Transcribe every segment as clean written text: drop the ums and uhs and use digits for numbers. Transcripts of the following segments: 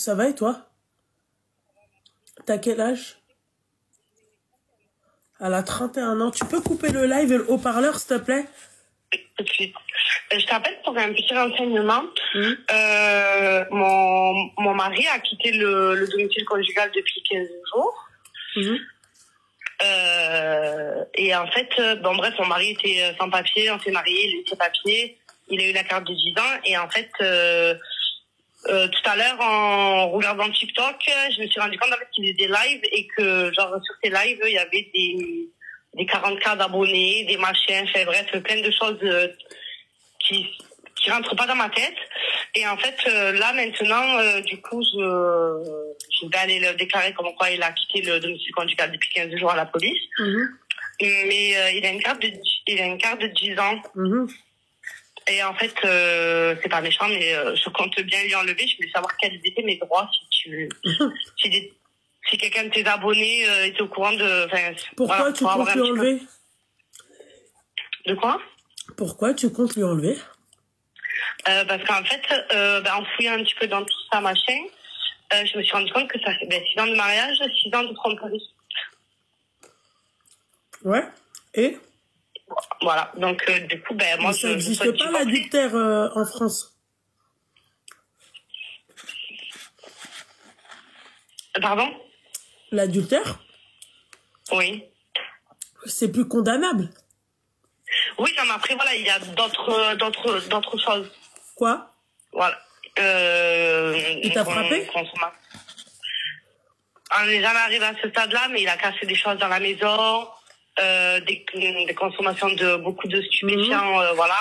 Ça va et toi? T'as quel âge? Elle a 31 ans. Tu peux couper le live et le haut-parleur, s'il te plaît? Tout de suite. Je t'appelle pour un petit renseignement. Mon mari a quitté le domicile conjugal depuis 15 jours. Et en fait, bon bref, mon mari était sans papier, on s'est mariés, il était papier, il a eu la carte de 10 ans. Et en fait, tout à l'heure, en regardant TikTok, je me suis rendu compte en fait, qu'il faisait des lives et que genre sur ces lives, il y avait des 40K d'abonnés, des machins, enfin bref, plein de choses qui rentrent pas dans ma tête. Et en fait, là maintenant, du coup, je vais aller le déclarer comme quoi il a quitté le domicile conjugal depuis 15 jours à la police. Mais il a une carte de 10 ans. Et en fait, c'est pas méchant, mais je compte bien lui enlever. Je voulais savoir quels étaient mes droits si quelqu'un de tes abonnés était au courant de... Pourquoi voilà, tu comptes lui enlever? De quoi? Pourquoi tu comptes lui enlever? Parce qu'en fait, en fouillant un petit peu dans tout ça, machin, je me suis rendu compte que ça fait 6 ans de mariage, 6 ans de tromperie. Ouais. Et? Voilà. Donc, du coup, moi, ça n'existe pas l'adultère en France. Pardon? L'adultère? Oui. C'est plus condamnable. Oui, mais après, voilà, il y a d'autres choses. Quoi? Voilà. Il t'a frappé? On n'est jamais arrivé à ce stade-là, mais il a cassé des choses dans la maison, des consommations de beaucoup de stupéfiants, voilà.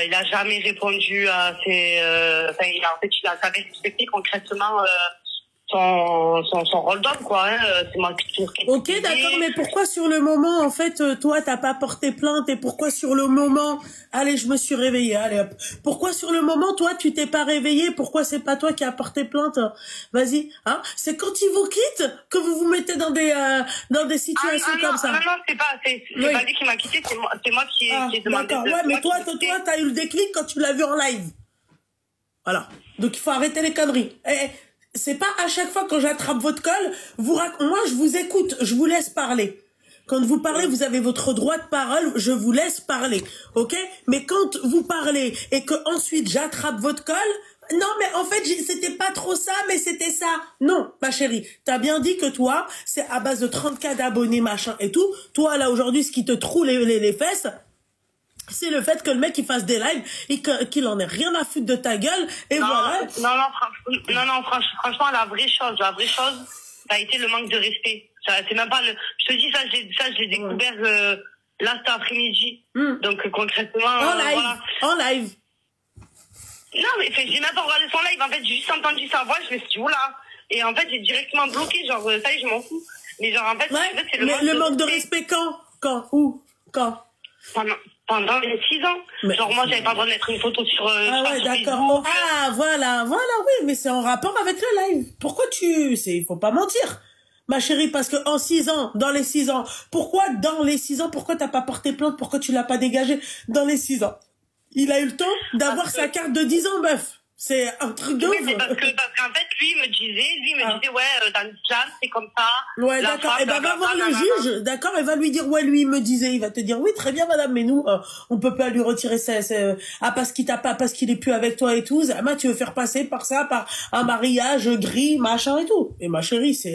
Il a jamais répondu à ses... il a jamais respecté concrètement son rôle d'homme, quoi. C'est moi qui Ok, d'accord, mais pourquoi sur le moment, en fait, toi, t'as pas porté plainte, et pourquoi sur le moment, allez, je me suis réveillée, allez hop. Pourquoi sur le moment, toi, tu t'es pas réveillée? Pourquoi c'est pas toi qui as porté plainte? Vas-y, hein? C'est quand il vous quitte que vous vous mettez dans des situations comme ça. Non, c'est pas lui qui m'a quitté, c'est moi qui ai demandé. D'accord, ouais, mais toi, t'as eu le déclic quand tu l'as vu en live. Voilà. Donc, il faut arrêter les conneries. C'est pas à chaque fois quand j'attrape votre colle, moi je vous écoute, je vous laisse parler. Quand vous parlez, vous avez votre droit de parole, je vous laisse parler, ok? Mais quand vous parlez et que ensuite j'attrape votre colle, non mais en fait c'était pas trop ça, mais c'était ça. Non, ma chérie, t'as bien dit que toi, c'est à base de 30K d'abonnés, machin et tout. Toi là aujourd'hui, ce qui te troue les fesses, c'est le fait que le mec il fasse des lives et qu'il en ait rien à foutre de ta gueule et voilà. Non, franchement, la vraie chose, ça a été le manque de respect. C'est même pas je te dis ça, je l'ai découvert là cet après-midi. Donc concrètement, en live. Non, mais j'ai même pas regardé son live. En fait, j'ai juste entendu sa voix, je me suis dit oula. Et en fait, j'ai directement bloqué, genre ça y est, je m'en fous. Mais genre en fait, c'est le manque de respect quand où pendant les 6 ans. Genre, moi, j'avais pas le droit de mettre une photo sur... ouais, d'accord. Voilà, oui, mais c'est en rapport avec le live. Pourquoi il faut pas mentir, ma chérie, parce que en 6 ans, dans les 6 ans, pourquoi t'as pas porté plainte, pourquoi tu l'as pas dégagé dans les 6 ans? Il a eu le temps d'avoir sa carte de 10 ans, meuf. C'est un truc de ouf. Oui, parce qu'en fait, lui, il me disait, ouais, dans l'islam, c'est comme ça. Ouais, d'accord. Et va voir le juge, d'accord, et va lui dire, ouais, lui, il me disait, il va te dire, oui, très bien, madame, mais nous, on peut pas lui retirer parce qu'il est plus avec toi et tout. Zama, tu veux faire passer par un mariage gris, machin et tout. Et ma chérie, c'est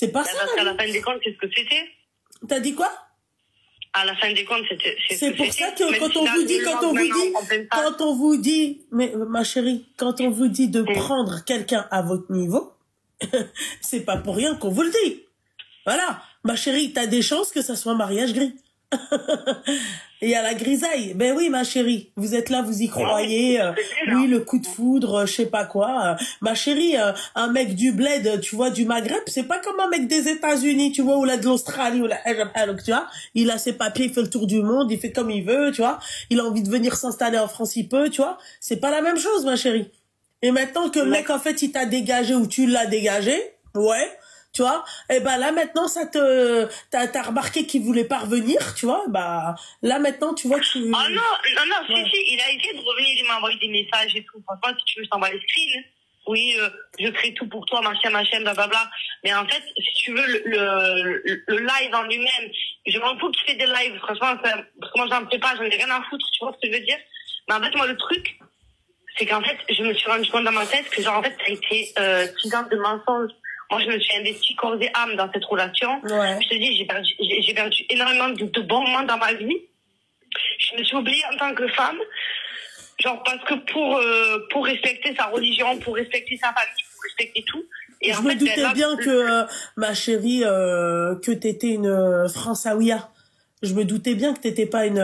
pas ça. Parce qu'à la fin des comptes, qu'est-ce que c'était? T'as dit quoi? À la fin des comptes, c'est pour ça que quand on vous dit, mais ma chérie, quand on vous dit de prendre quelqu'un à votre niveau, c'est pas pour rien qu'on vous le dit. Voilà, ma chérie, t'as des chances que ça soit un mariage gris. Et à la grisaille, ben oui ma chérie, vous êtes là, vous y croyez, oui le coup de foudre, je sais pas quoi, ma chérie, un mec du bled, tu vois, du Maghreb, c'est pas comme un mec des États-Unis, tu vois, ou là de l'Australie, ou là, tu vois, il a ses papiers, il fait le tour du monde, il fait comme il veut, tu vois, il a envie de venir s'installer en France, il peut, tu vois, c'est pas la même chose ma chérie. Et maintenant que le mec en fait il t'a dégagé ou tu l'as dégagé, ouais. Tu vois, et ben là maintenant t'as remarqué qu'il voulait pas revenir, tu vois, bah là maintenant tu vois que non, si, il a essayé de revenir, il m'a envoyé des messages et tout. Franchement, si tu veux, je t'envoie les screens. oui, je crée tout pour toi, machin, blablabla. Mais en fait, si tu veux, le live en lui-même, je m'en fous qu'il fait des lives, franchement, parce que moi, j'en fais pas, j'en ai rien à foutre, tu vois ce que je veux dire? Mais en fait, moi, le truc, c'est qu'en fait, je me suis rendu compte dans ma tête que, genre, en fait, ça a été 6 ans de mensonges. Moi, je me suis investie corps et âme dans cette relation. Ouais. Je te dis, j'ai perdu énormément de bons moments dans ma vie. Je me suis oubliée en tant que femme. Genre, parce que pour respecter sa religion, pour respecter sa famille, pour respecter tout. Et je en me fait, doutais là, bien que, ma chérie, que t'étais une Françaouia. Je me doutais bien que t'étais pas une...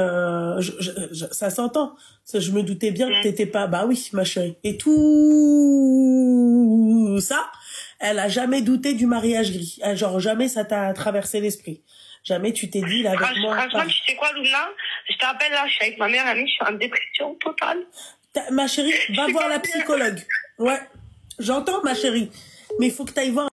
ça s'entend. Je me doutais bien que t'étais pas... Bah oui, ma chérie. Et tout ça, elle a jamais douté du mariage gris. Genre, jamais ça t'a traversé l'esprit. Jamais tu t'es dit, là, avec moi... Franchement, tu sais quoi, Luna? Je te rappelle, là, je suis avec ma mère amie, je suis en dépression totale. Ma chérie, va voir la psychologue. Ouais, j'entends, ma chérie. Mais il faut que tu ailles voir